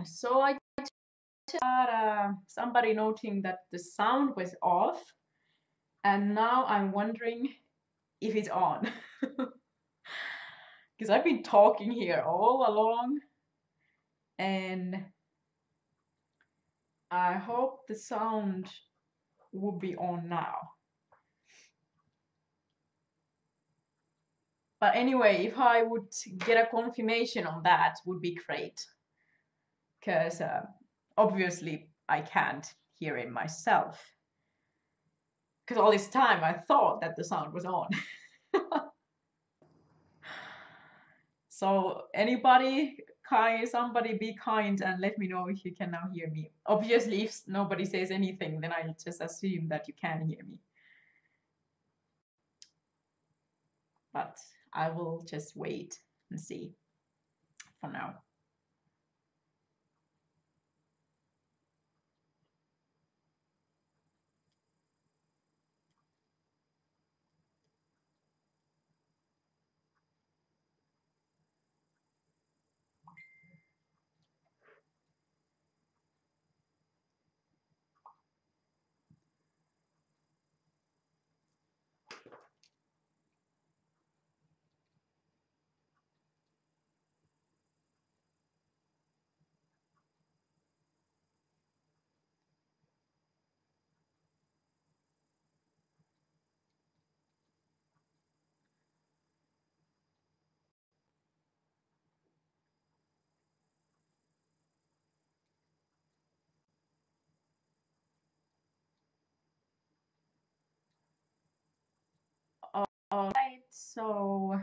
So I had somebody noting that the sound was off, and now I'm wondering if it's on. Because I've been talking here all along, and I hope the sound will be on now. But anyway, if I would get a confirmation on that, would be great. Because obviously I can't hear it myself. Because all this time I thought that the sound was on. So anybody, somebody be kind and let me know if you can now hear me. Obviously, if nobody says anything, then I just assume that you can hear me. But I will just wait and see for now. All right, so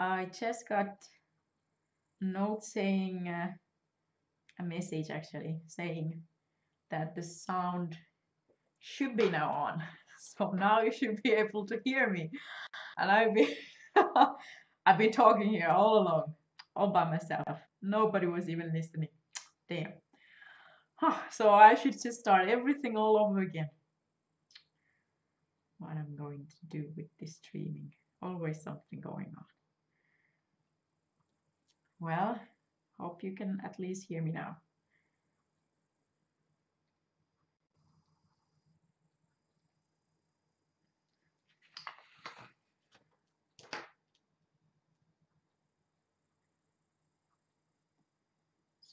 I just got a note saying, a message actually, saying that the sound should be now on. So now you should be able to hear me. And I've been talking here all along, all by myself. Nobody was even listening. Damn. So I should just start everything all over again. What I'm going to do with this streaming. Always something going on. Well, hope you can at least hear me now.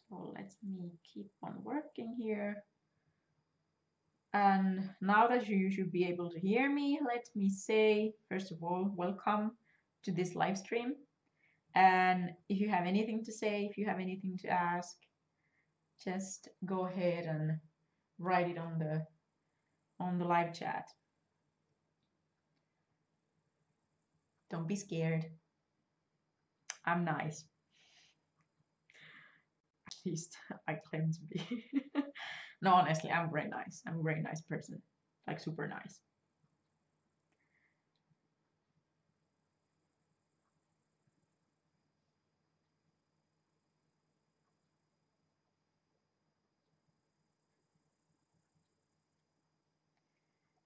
So let me keep on working here. And now that you should be able to hear me, let me say, first of all, welcome to this live stream. And if you have anything to say, if you have anything to ask, just go ahead and write it on the live chat. Don't be scared. I'm nice. At least I claim to be. No, honestly, I'm very nice. I'm a very nice person. Like super nice.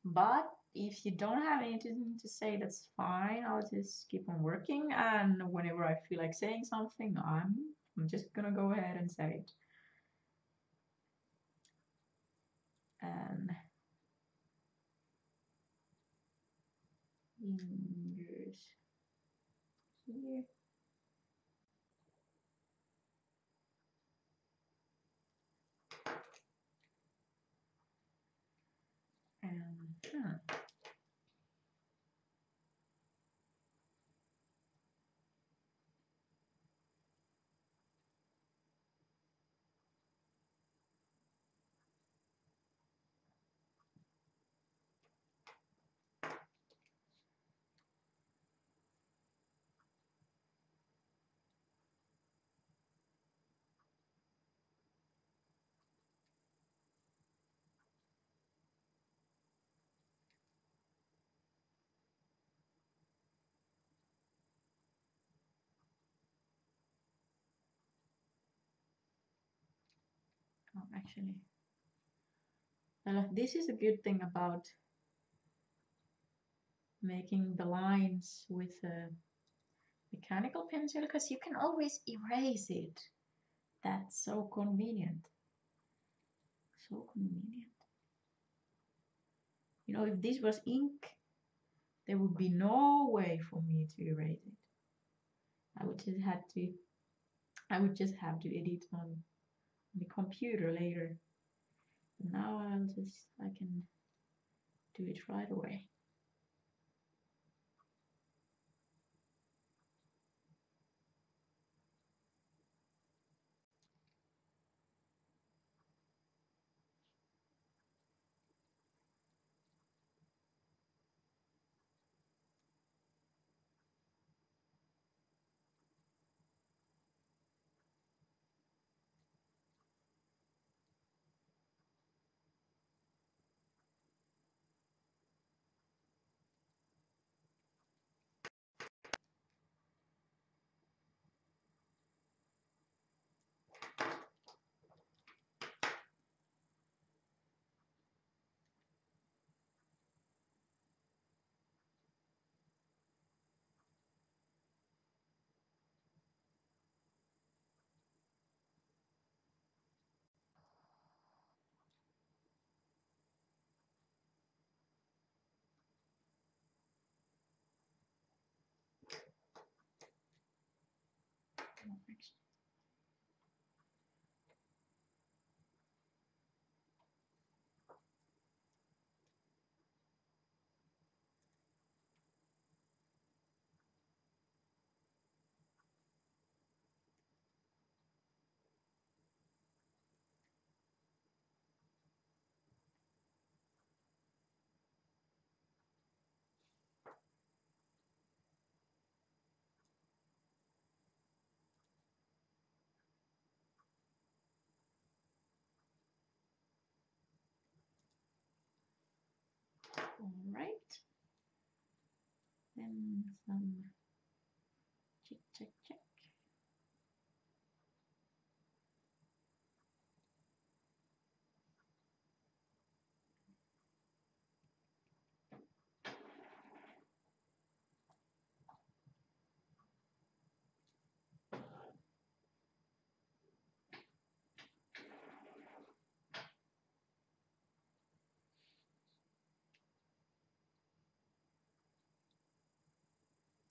But if you don't have anything to say, that's fine. I'll just keep on working, and whenever I feel like saying something, I'm just gonna go ahead and say it. And fingers here. And actually, this is a good thing about making the lines with a mechanical pencil, because you can always erase it. That's so convenient. So convenient. You know, if this was ink, there would be no way for me to erase it. I would just have to edit on the computer later. Now I can do it right away. All right. Then some check, check, check.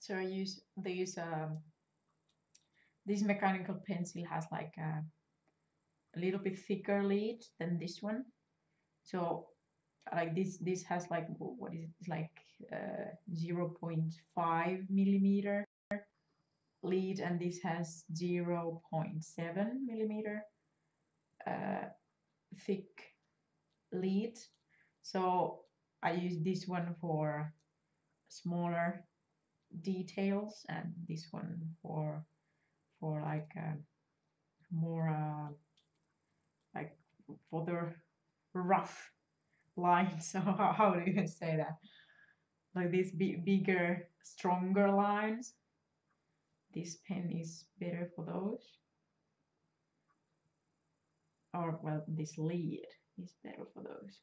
So I use this mechanical pencil has like a little bit thicker lead than this one. So like this has like what is it? It's like 0.5 millimeter lead, and this has 0.7 millimeter thick lead. So I use this one for smaller details, and this one for like more like for the rough lines. So how do you say that? Like these bigger, stronger lines. This pen is better for those. Or well, this lead is better for those.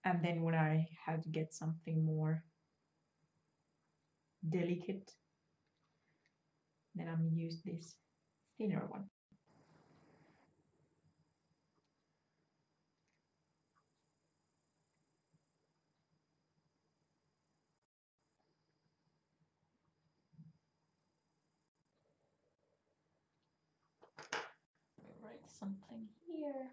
And then when I have to get something more delicate, then I'm use this thinner one. Write something here.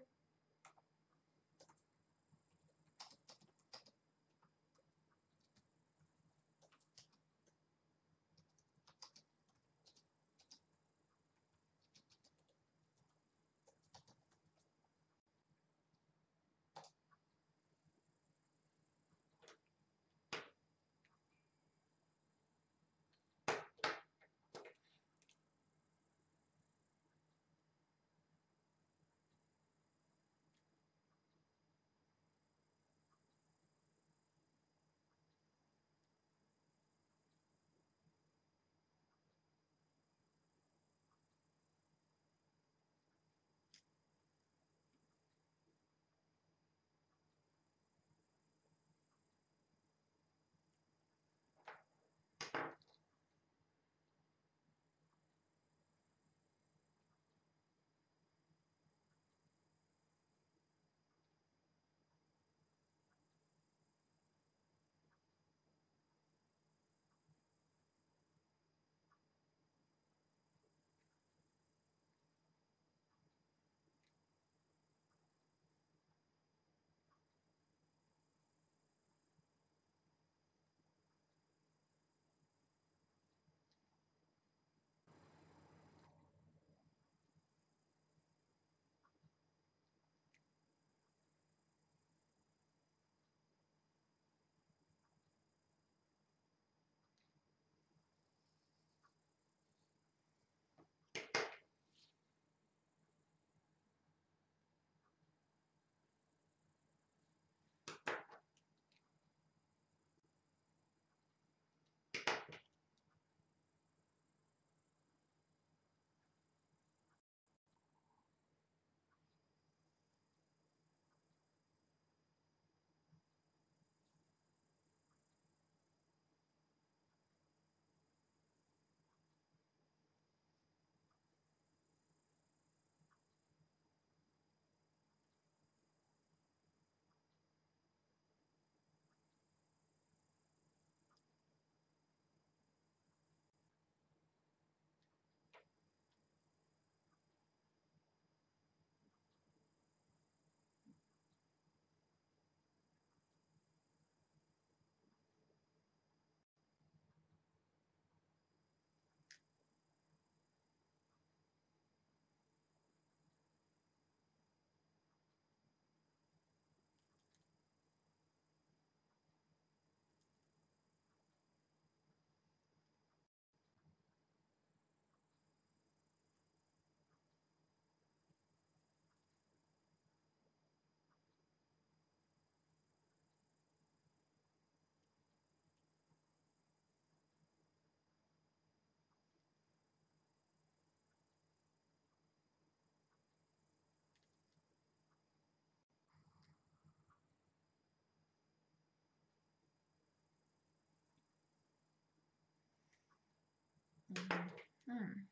Hmm.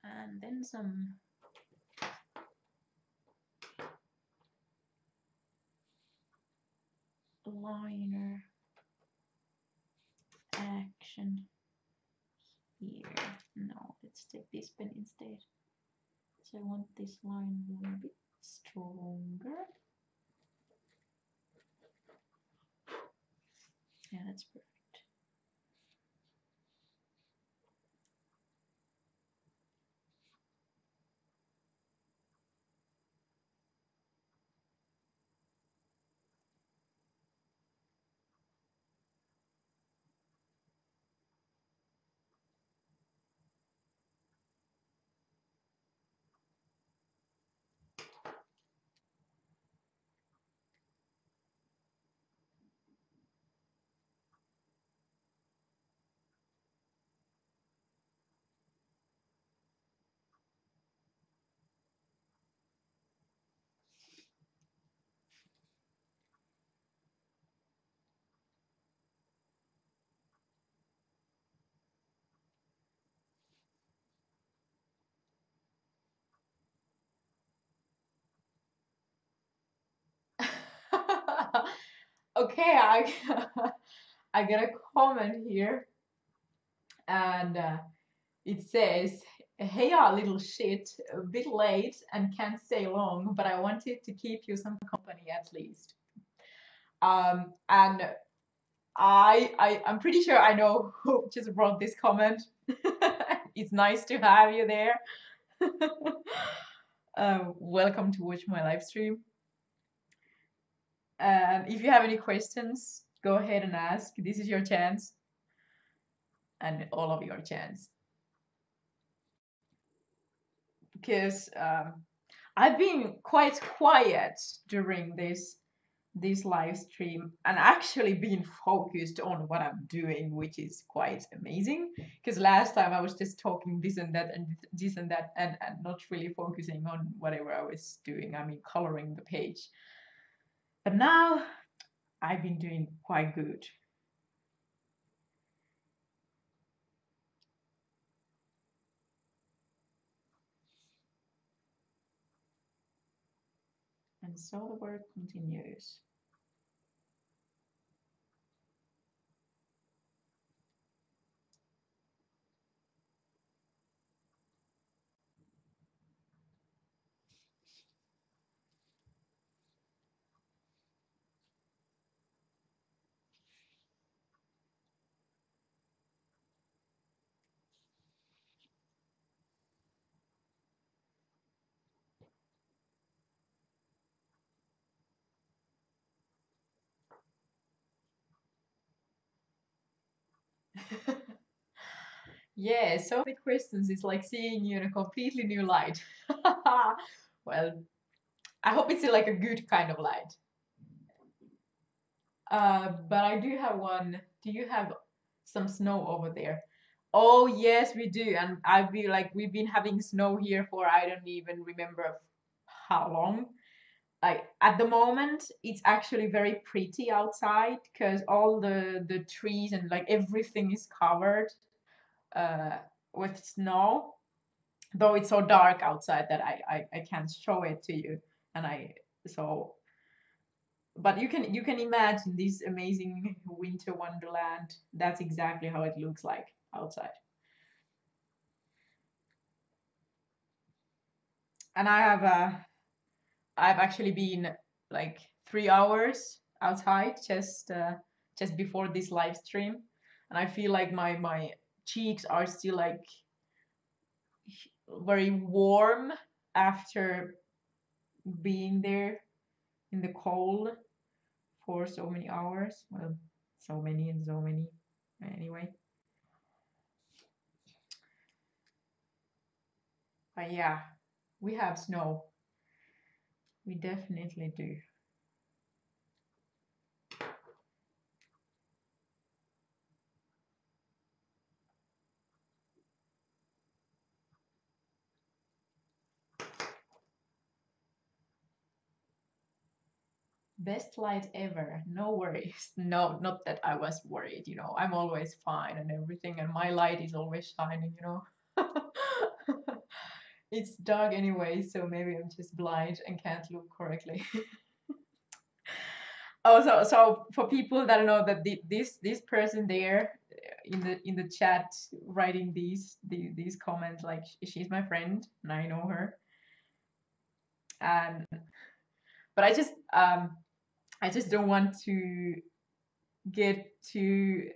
And then some liner action here. No, let's take this pen instead. So I want this line a little bit stronger. Yeah, that's perfect. Okay, I got a comment here, and it says, "Hey, little shit, a bit late and can't stay long, but I wanted to keep you some company at least." And I'm pretty sure I know who just wrote this comment. It's nice to have you there. Welcome to watch my live stream. If you have any questions, go ahead and ask. This is your chance, and all of your chance. Because I've been quite quiet during this live stream and actually been focused on what I'm doing, which is quite amazing. Because last time I was just talking this and that and this and that and not really focusing on whatever I was doing. I mean, coloring the page. But now I've been doing quite good. And so the work continues. Yeah, so many questions. It's like seeing you in a completely new light. Well, I hope it's like a good kind of light. But I do have one. Do you have some snow over there? Oh yes, we do. And I feel like we've been having snow here for I don't even remember how long. Like at the moment, it's actually very pretty outside because all the trees and like everything is covered uh, with snow. Though it's so dark outside that I can't show it to you. And I so but you can imagine this amazing winter wonderland. That's exactly how it looks like outside. And I've actually been like 3 hours outside just before this live stream. and I feel like my cheeks are still like very warm after being there in the cold for so many hours. Well, so many and so many. Anyway, but yeah, we have snow. We definitely do. Best light ever. No worries. No, not that I was worried, you know. I'm always fine and everything, and my light is always shining, you know. It's dark anyway, so maybe I'm just blind and can't look correctly. Oh, so for people that know that this person there in the chat writing these comments, like she's my friend and I know her, and but I just don't want to get too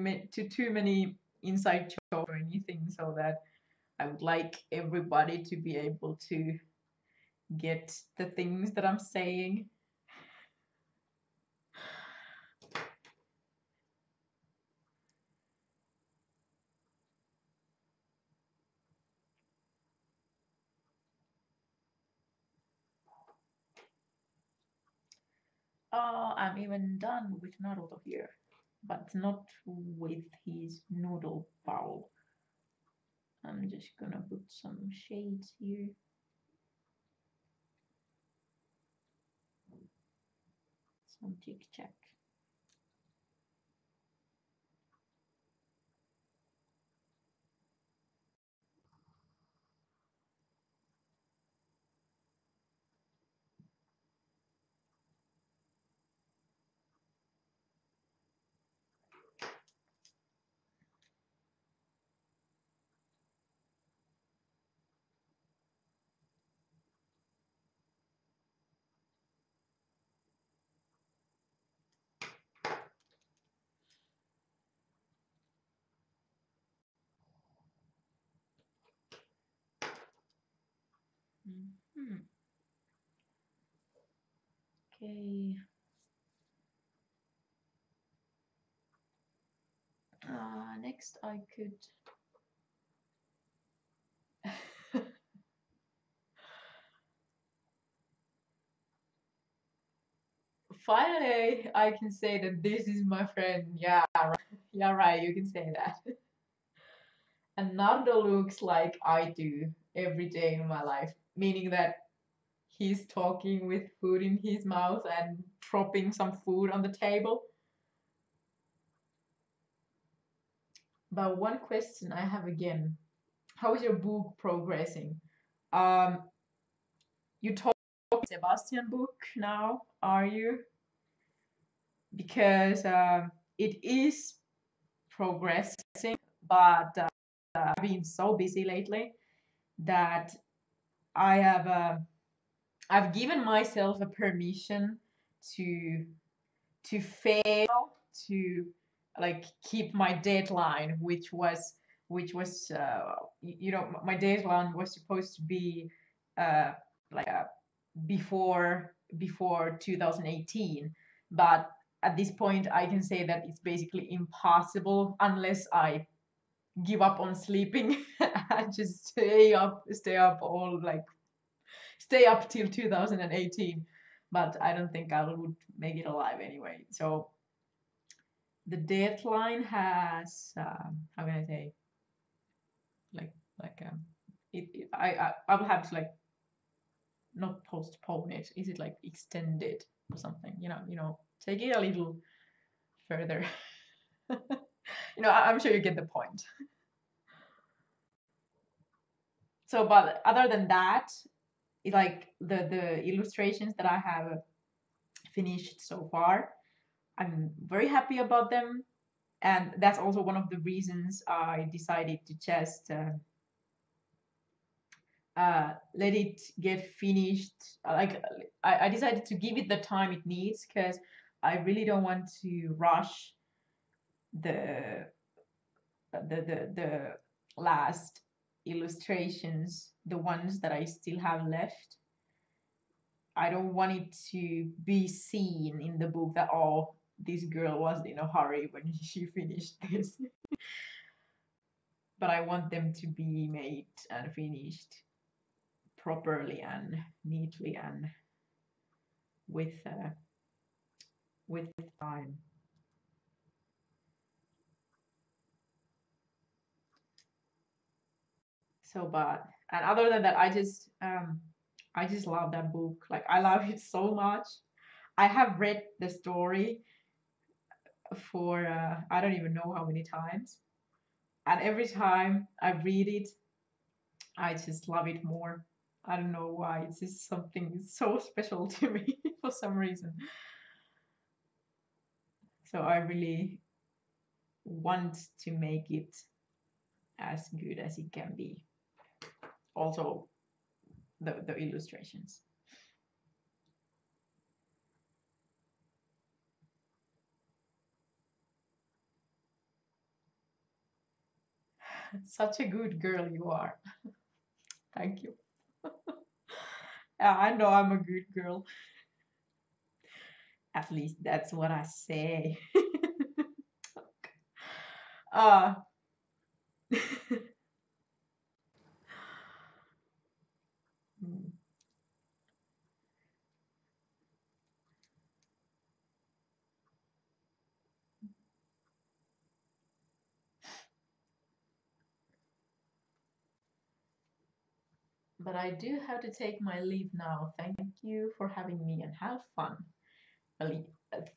many inside jokes or anything, so that I would like everybody to be able to get the things that I'm saying. I'm even done with Naruto here, but not with his noodle bowl. I'm just gonna put some shades here. Some tic tac. Mm-hmm. Okay. Next I could. Finally, I can say that this is my friend. Yeah, right. Yeah, right. You can say that. And Nardo looks like I do every day in my life, meaning that he's talking with food in his mouth and dropping some food on the table. But one question I have again: how is your book progressing? Um, you talk Sebastian book now, are you? Because it is progressing, but I've been so busy lately that I have I've given myself a permission to fail, to like keep my deadline, which was you know, my deadline was supposed to be uh, like before 2018, but at this point I can say that it's basically impossible unless I give up on sleeping and just stay up all like stay up till 2018. But I don't think I would make it alive anyway. So the deadline has how can I say, like like I will have to like not postpone it. Is it like extended or something? Take it a little further. I'm sure you get the point. So, but other than that, like the illustrations that I have finished so far, I'm very happy about them, and that's also one of the reasons I decided to just let it get finished. Like I decided to give it the time it needs, because I really don't want to rush the the last illustrations, the ones that I still have left. I don't want it to be seen in the book that, oh, this girl was in a hurry when she finished this. But I want them to be made and finished properly and neatly and with time. So, but and other than that, I just love that book. Like I love it so much. I have read the story for I don't even know how many times, and every time I read it, I just love it more. I don't know why. It's just something so special to me for some reason. So I really want to make it as good as it can be. Also, the illustrations. Such a good girl you are. Thank you. Yeah, I know I'm a good girl. At least that's what I say. uh, but I do have to take my leave now. Thank you for having me and have fun.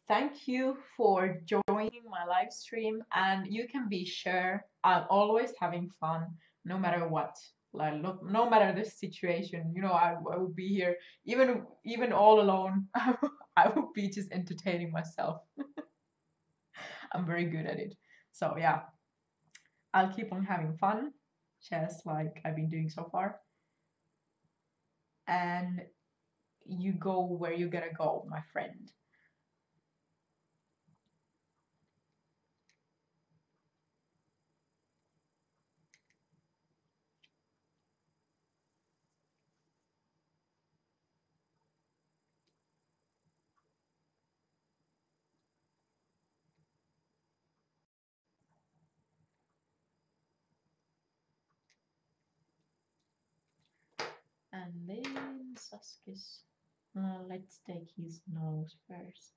Thank you for joining my live stream, and you can be sure I'm always having fun no matter what. Like look, no matter the situation, I will be here even all alone. I will be just entertaining myself. I'm very good at it. So yeah, I'll keep on having fun, just like I've been doing so far. And you go where you gotta go, my friend. And then Saskis. Let's take his nose first.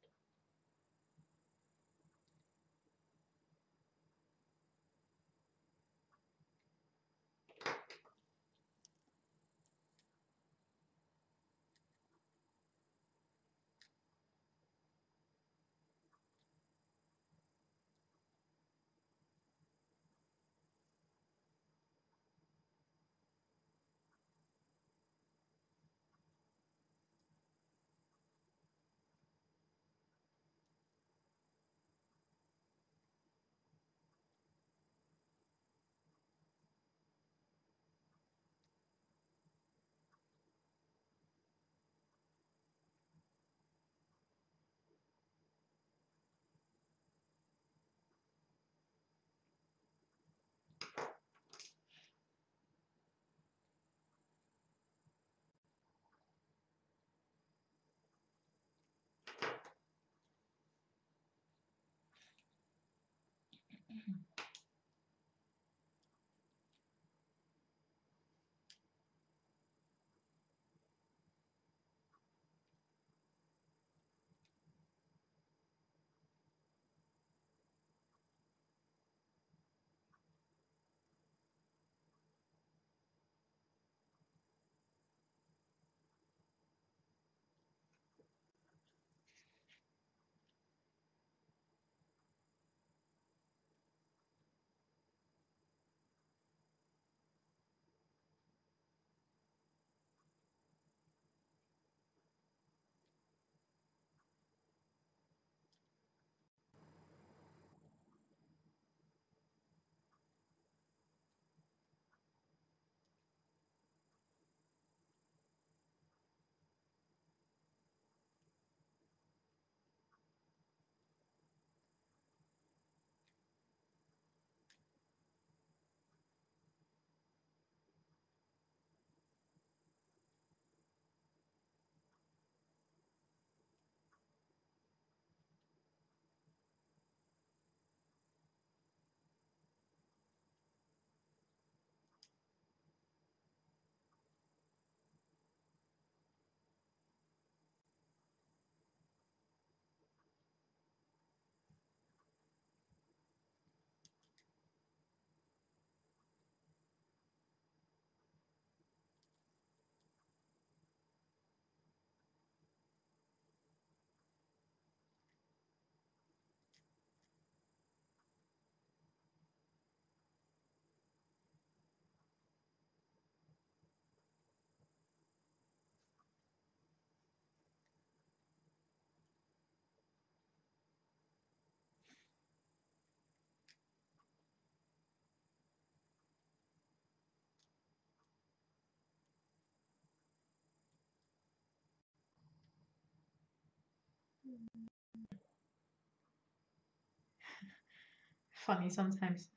Funny sometimes.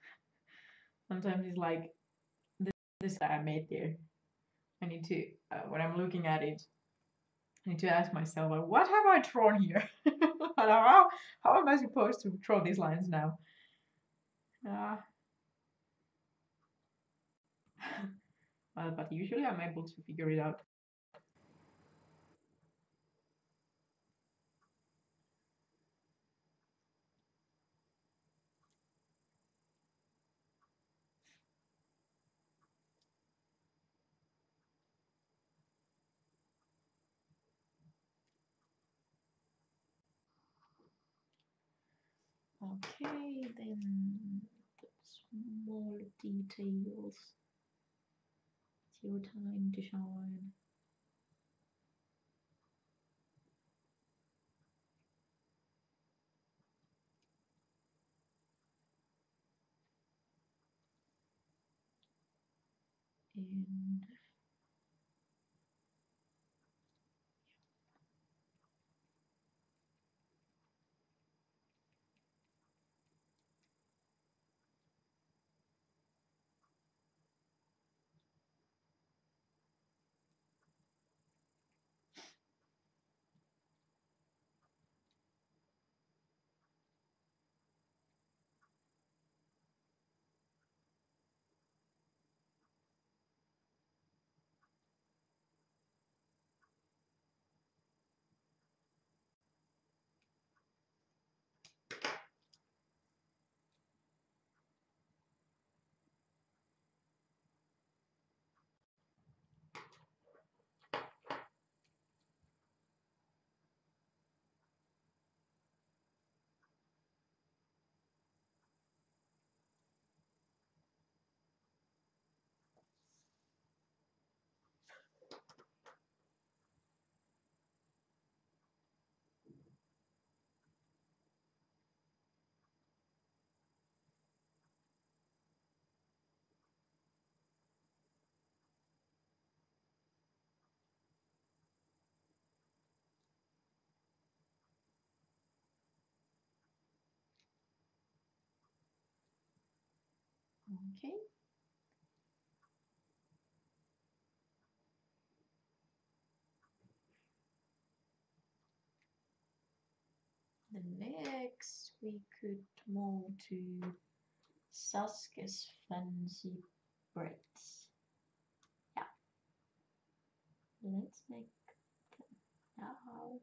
Sometimes it's like this that I made there. I need to when I'm looking at it, I need to ask myself, like, what have I drawn here? How am I supposed to draw these lines now? Uh, well, but usually I'm able to figure it out. Okay, then the small details. It's your time to shine. And okay. The next we could move to Sasuke's fancy braids. Yeah. Let's make now.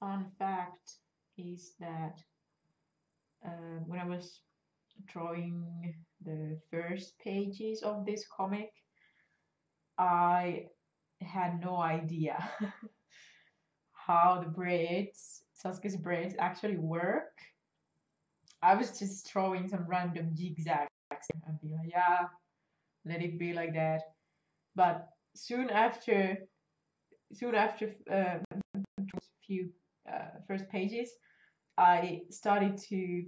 Fun fact is that when I was drawing the first pages of this comic, I had no idea how the braids, Sasuke's braids, actually work. I was just drawing some random zigzags and be like, yeah, let it be like that. But soon after few first pages, I started to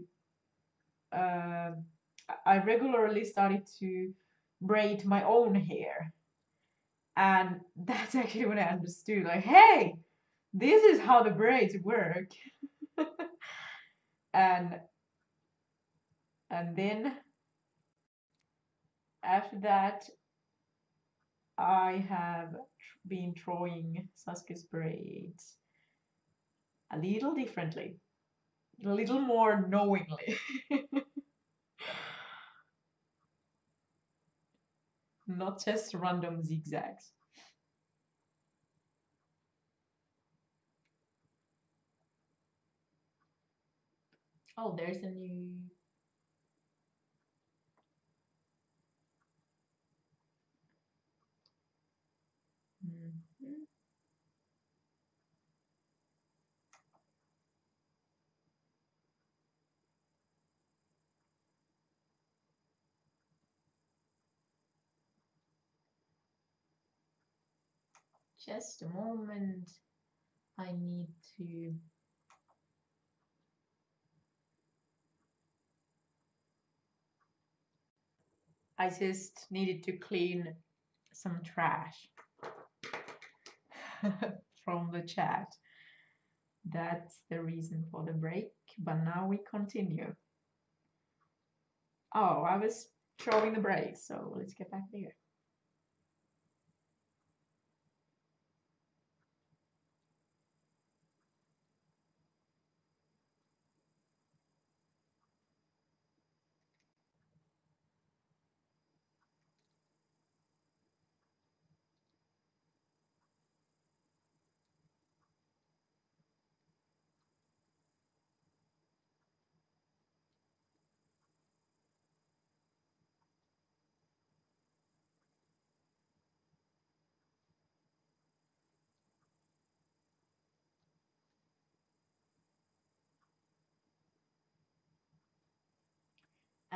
uh, I regularly started to braid my own hair, and that's actually when I understood, like, hey, this is how the braids work. and and then after that, I have been drawing Sasuke's braids a little differently, a little more knowingly, not just random zigzags. Oh, there's a new. Just a moment. I need to. I just needed to clean some trash from the chat. That's the reason for the break. But now we continue. Oh, I was throwing the break, so let's get back there.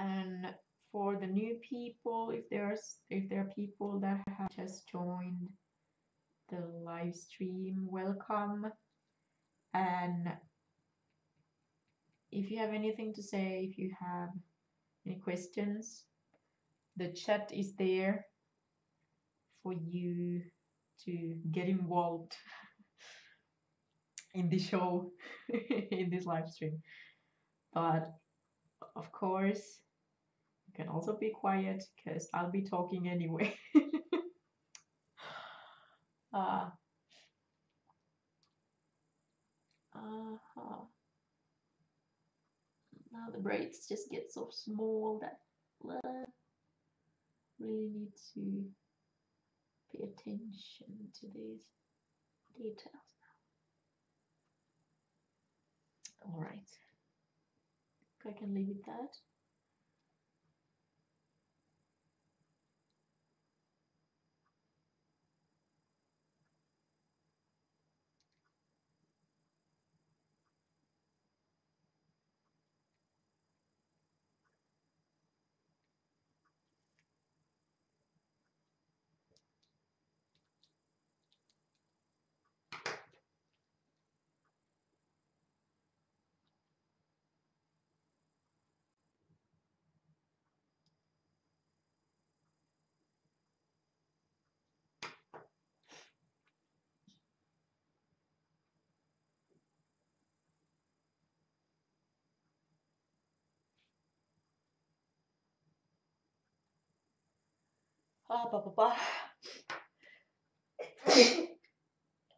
And for the new people, if there are people that have just joined the live stream, welcome. And if you have anything to say, if you have any questions, the chat is there for you to get involved in the show, in this live stream. But of course, you can also be quiet because I'll be talking anyway. uh, uh-huh. Now the braids just get so small that really need to pay attention to these details. All right, I can leave it that.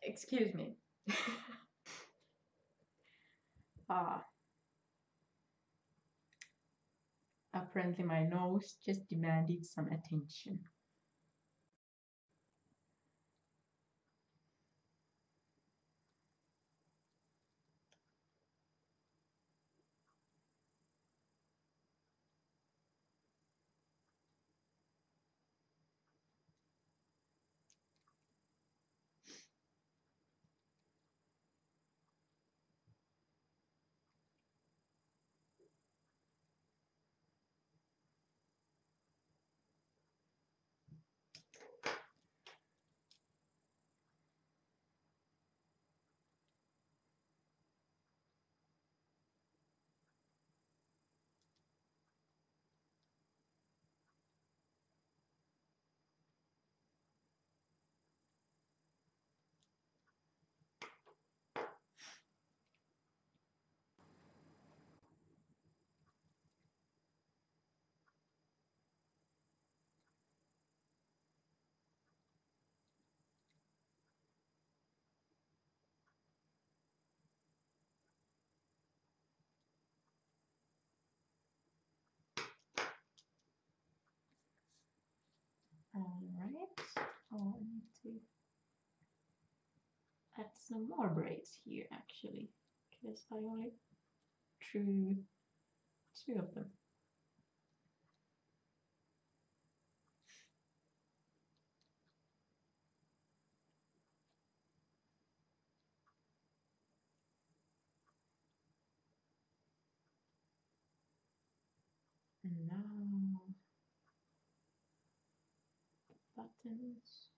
Excuse me. Apparently my nose just demanded some attention. All right. Oh, I need to add some more braids here actually, because I only drew 2 of them. And now buttons.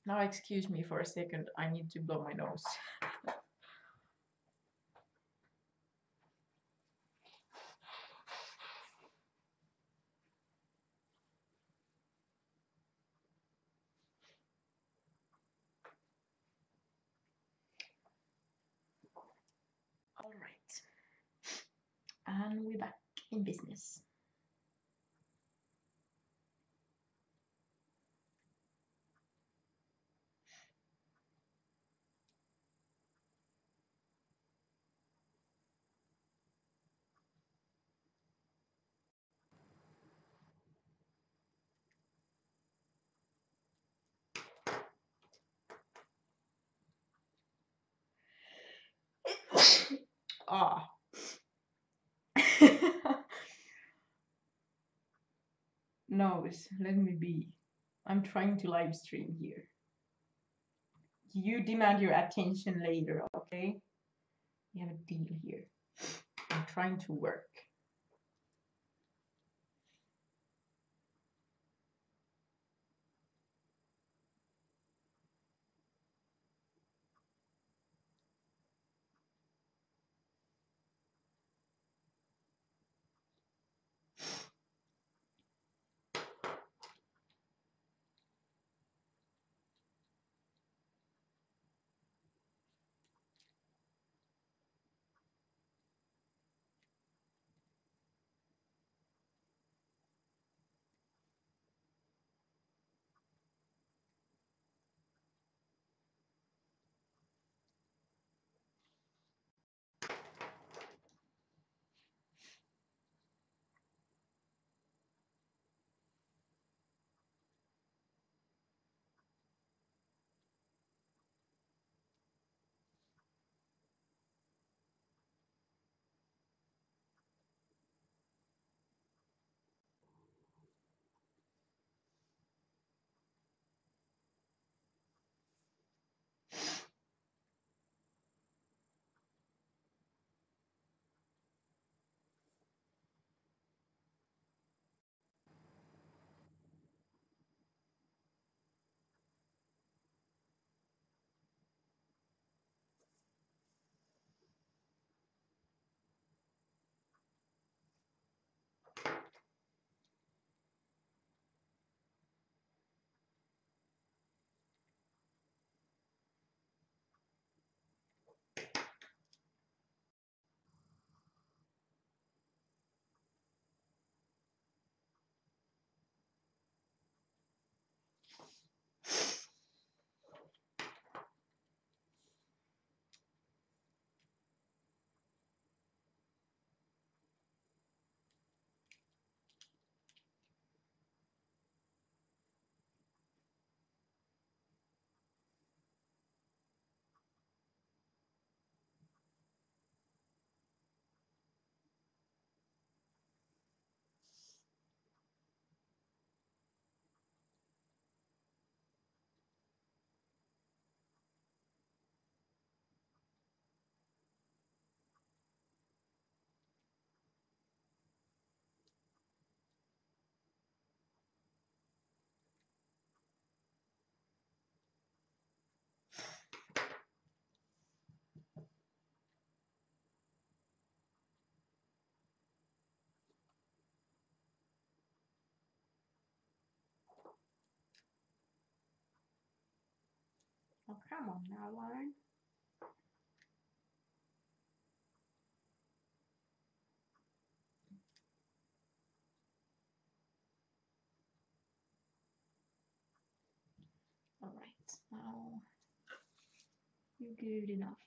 Now excuse me for a second, I need to blow my nose. All right. And we're back in business. Ah. Nose, let me be. I'm trying to live stream here. You demand your attention later, okay? We have a deal here. I'm trying to work. Oh, come on now, Lauren. All right, now you're good enough.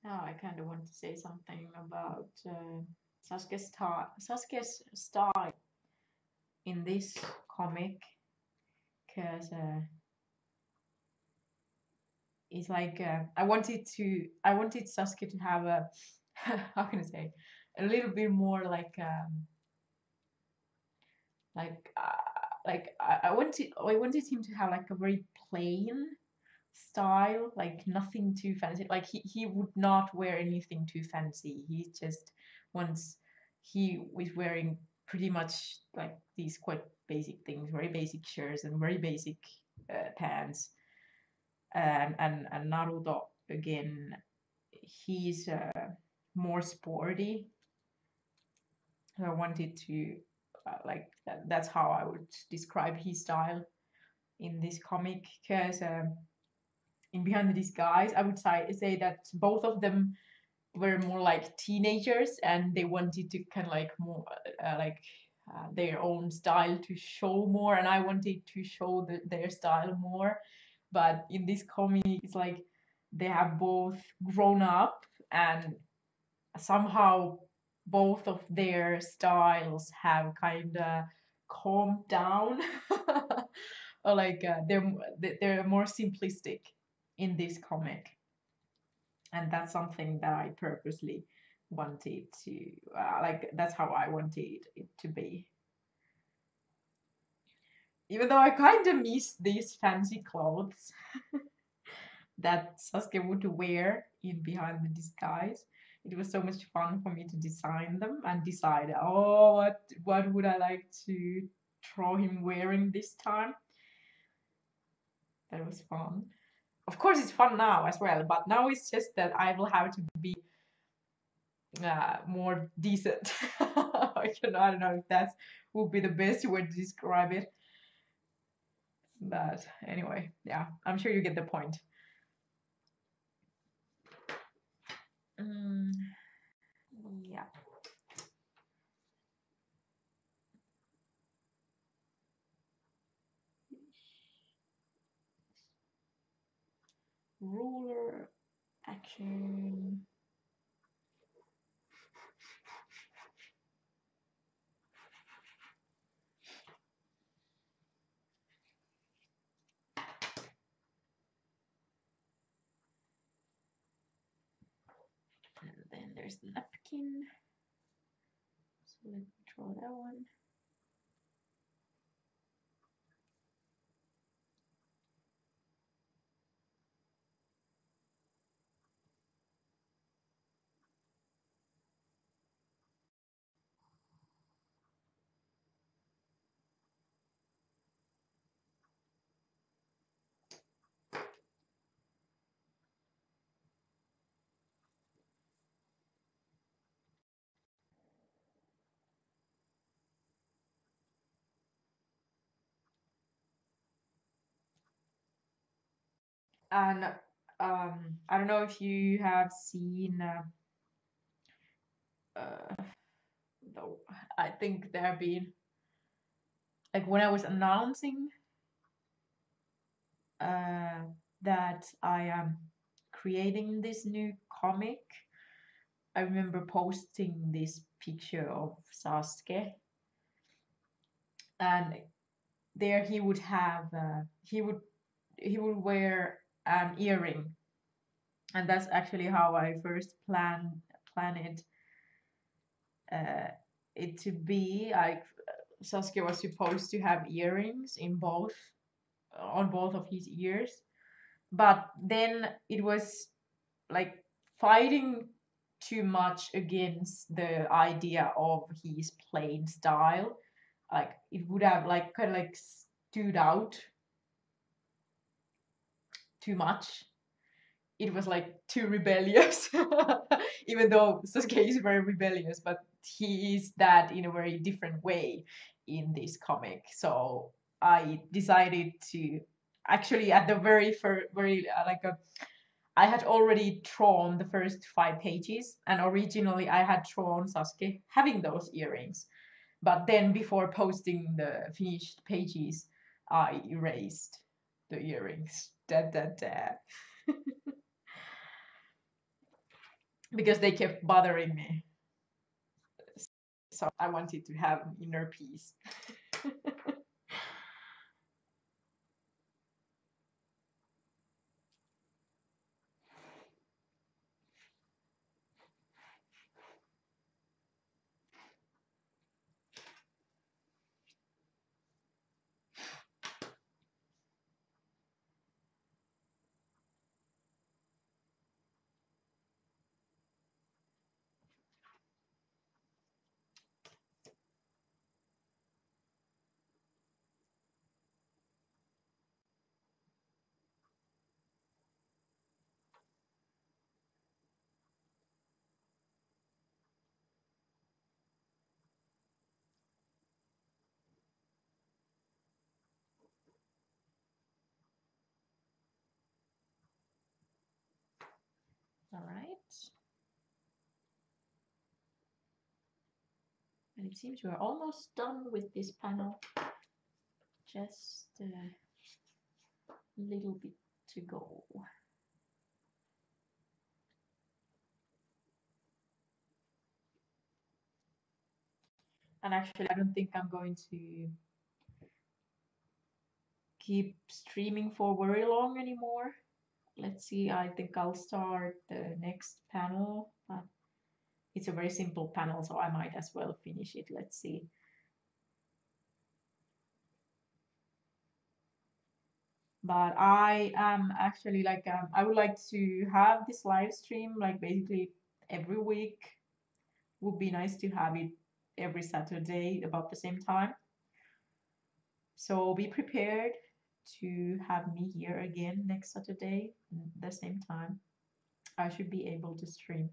Now I kind of want to say something about Sasuke's style in this comic, because it's like I wanted Sasuke to have a how can I say, a little bit more like I wanted him to have like a very plain style, like nothing too fancy. Like he would not wear anything too fancy. He just once he was wearing pretty much like these quite basic things, very basic shirts and very basic pants. And Naruto again, he's more sporty. So I wanted to that's how I would describe his style in this comic, because in Behind the Disguise, I would say that both of them were more like teenagers, and they wanted to kind of like more their own style to show more, and I wanted to show their style more. But in this comic, it's like they have both grown up, and somehow both of their styles have kind of calmed down. Or like they're more simplistic in this comic, and that's something that I purposely wanted to that's how I wanted it to be, even though I kind of miss these fancy clothes that Sasuke would wear in Behind the Disguise. It was so much fun for me to design them and decide, oh, what would I like to draw him wearing this time. That was fun. Of course, it's fun now as well, but now it's just that I will have to be more decent. I don't know if that would be the best way to describe it. But anyway, yeah, I'm sure you get the point. Yeah. Ruler action. And then there's the napkin. So let me draw that one. And I don't know if you have seen though I think there have been, like when I was announcing uh, that I am creating this new comic, I remember posting this picture of Sasuke, and there he would have he would wear an earring, and that's actually how I first planned uh, it to be. Like Sasuke was supposed to have earrings in both on both of his ears, but then it was like fighting too much against the idea of his plain style. Like it would have like kind of like stood out too much. It was like too rebellious. Even though Sasuke is very rebellious, but he is that in a very different way in this comic. So I decided to actually at the very first, very I had already drawn the first 5 pages, and originally I had drawn Sasuke having those earrings. But then before posting the finished pages, I erased the earrings. Da da da. because they kept bothering me. So I wanted to have inner peace. All right. And it seems we're almost done with this panel. Just a little bit to go. And actually, I don't think I'm going to keep streaming for very long anymore. Let's see, I think I'll start the next panel. But it's a very simple panel, so I might as well finish it. Let's see. But I am actually like, I would like to have this live stream like basically every week. Would be nice to have it every Saturday about the same time. So be prepared to have me here again next Saturday at the same time. I should be able to stream.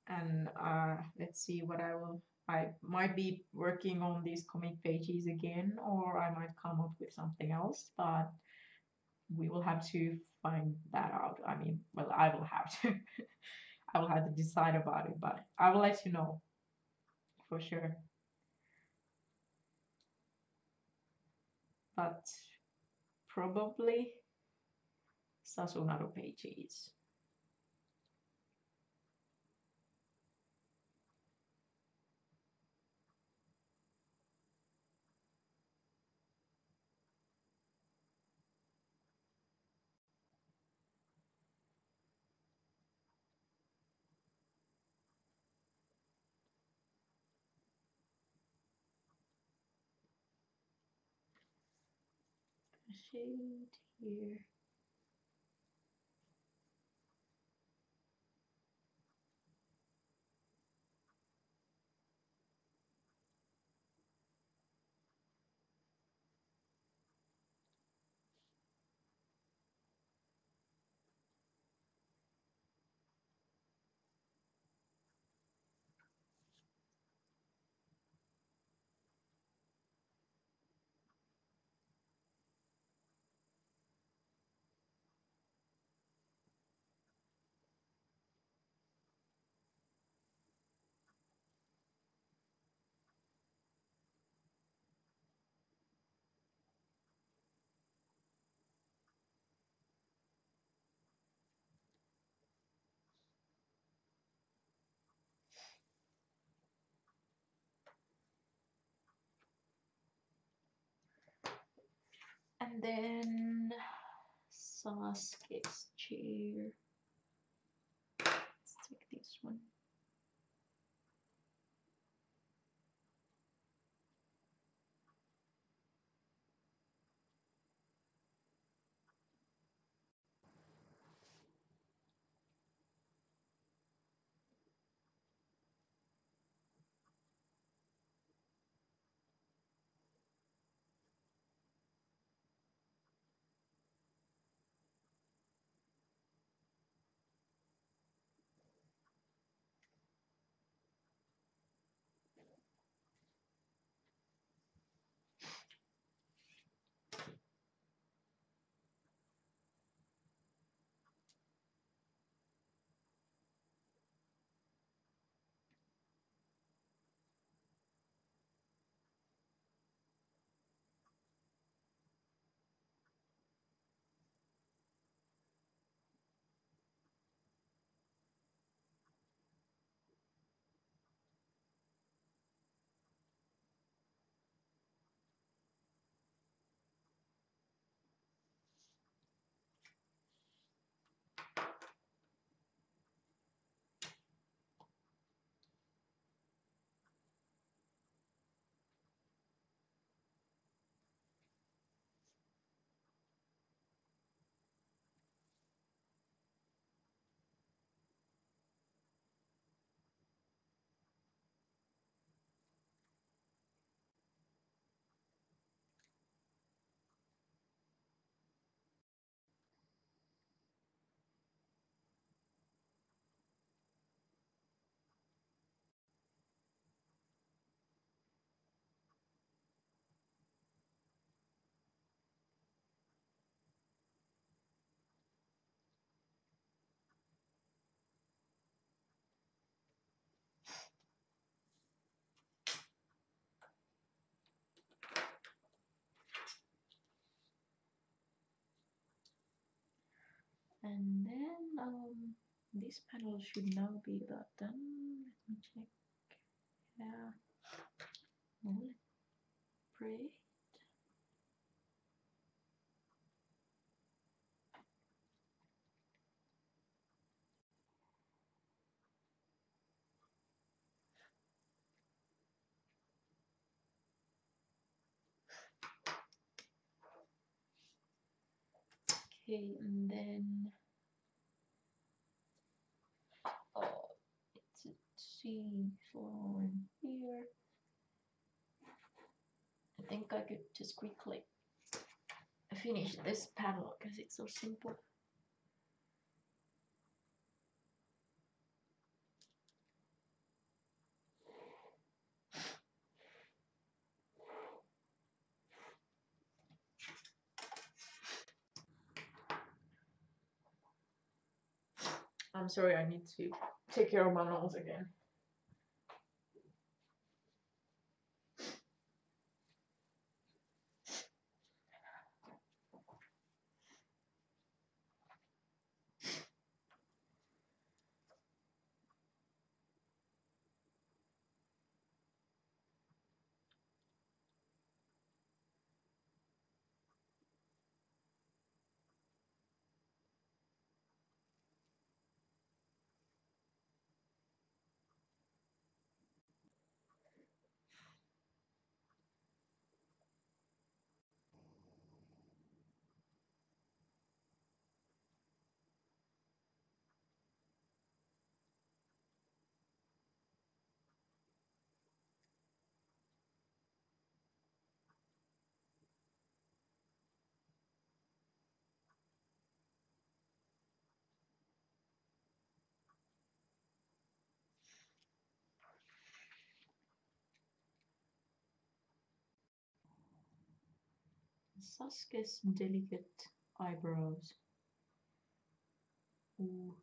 And let's see what I might be working on these comic pages again, or I might come up with something else, but we will have to find that out. I mean, well, I will have to. I will have to decide about it, but I will let you know for sure. But probably Sasunaru pages. Shade here. And then Sasuke's chair. Let's take this one. And then this panel should now be about done. Let me check. Yeah. Well, pray. Okay, and then let's see from here. I think I could just quickly finish this panel because it's so simple. I'm sorry, I need to take care of my nose again. Sasuke's delicate eyebrows. Ooh.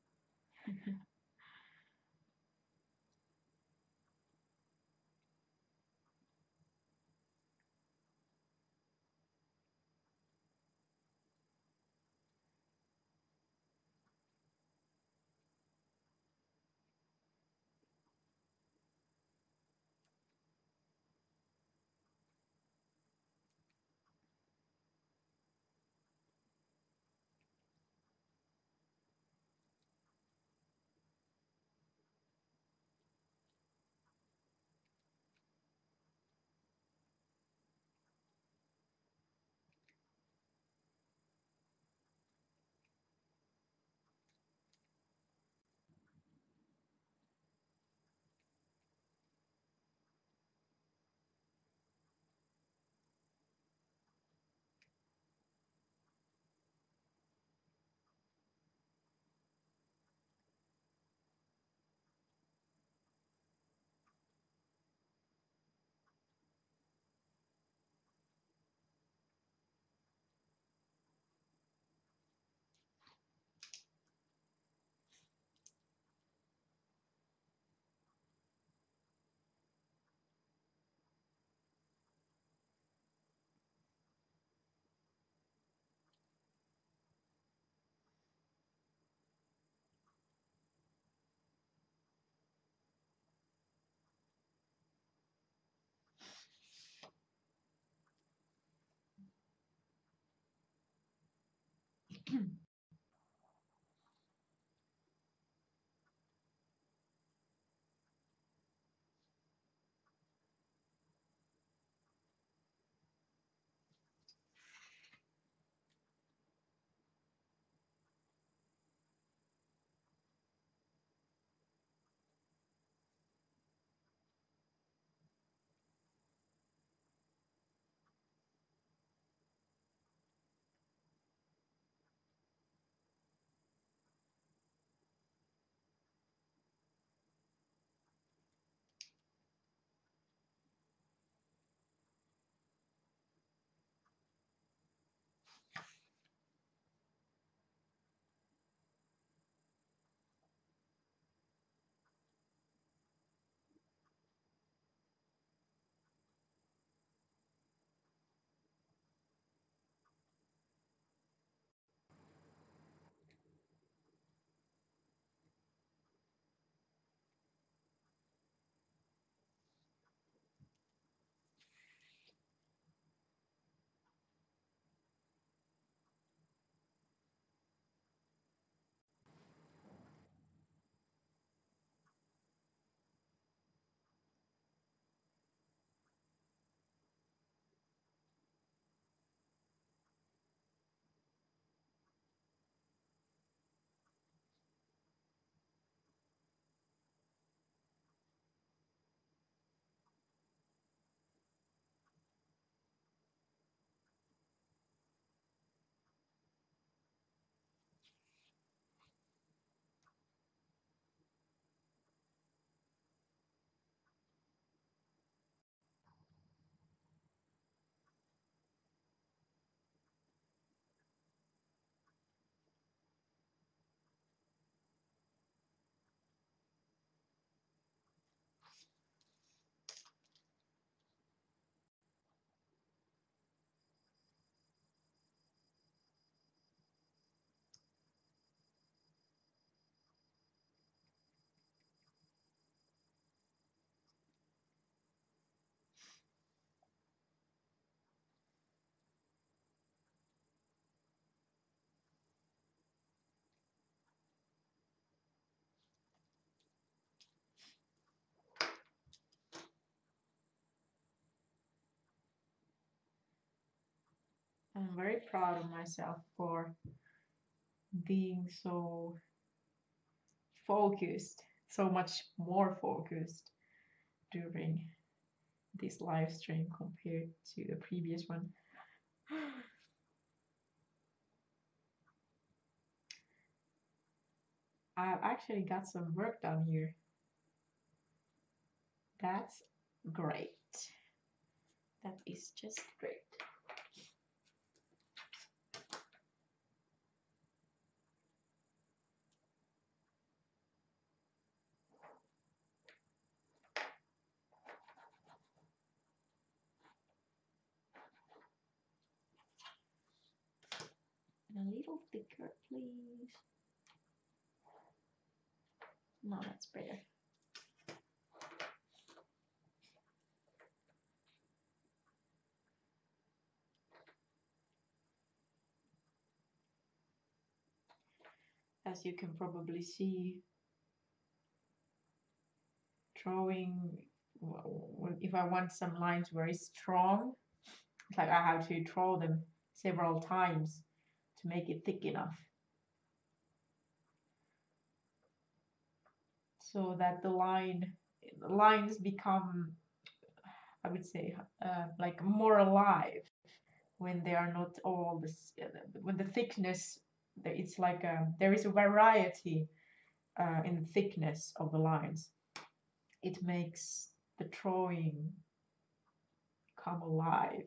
I'm very proud of myself for being so focused, so much more focused during this live stream compared to the previous one. I've actually got some work done here. That's great. That is just great. And a little thicker, please. No, that's better. As you can probably see, drawing, if I want some lines very strong, it's like I have to draw them several times to make it thick enough so that the lines become, I would say, like more alive when they are not all this, when the thickness, it's like there is a variety in the thickness of the lines. It makes the drawing come alive.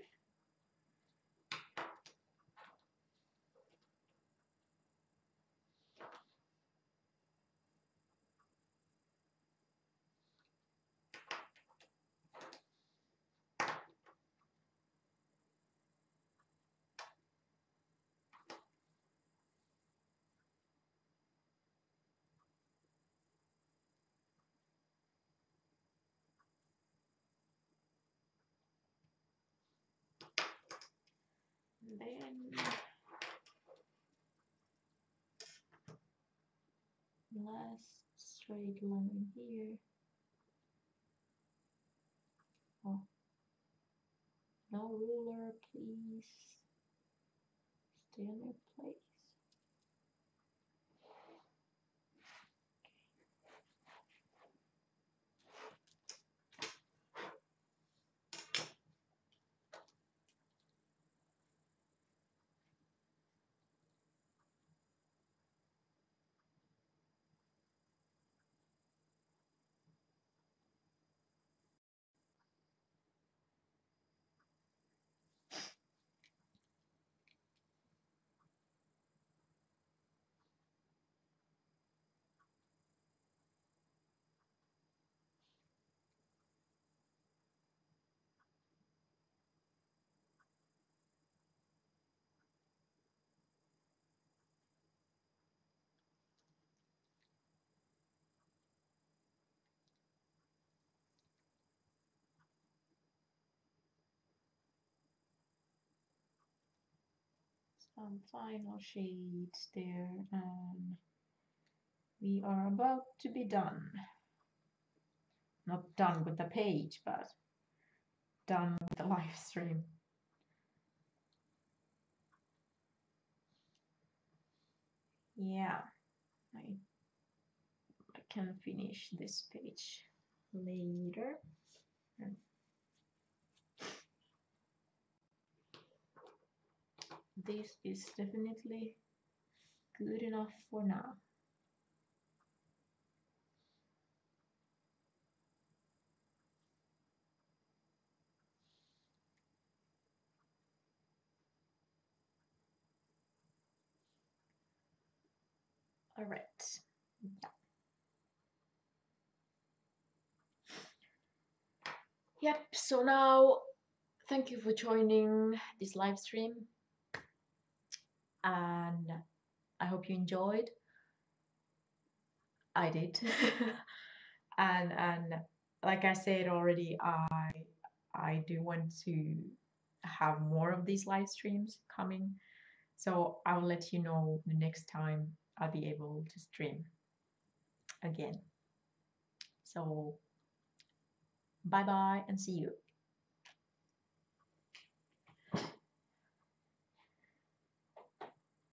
Then last straight line here. Oh, no ruler, please. Stay in your place. Some final shades there, and we are about to be done. Not done with the page, but done with the live stream. Yeah, I can finish this page later. This is definitely good enough for now. All right. Yeah. Yep, so now thank you for joining this live stream, and I hope you enjoyed. I did. and like I said already, I do want to have more of these live streams coming, so I'll let you know the next time I'll be able to stream again. So bye bye and see you.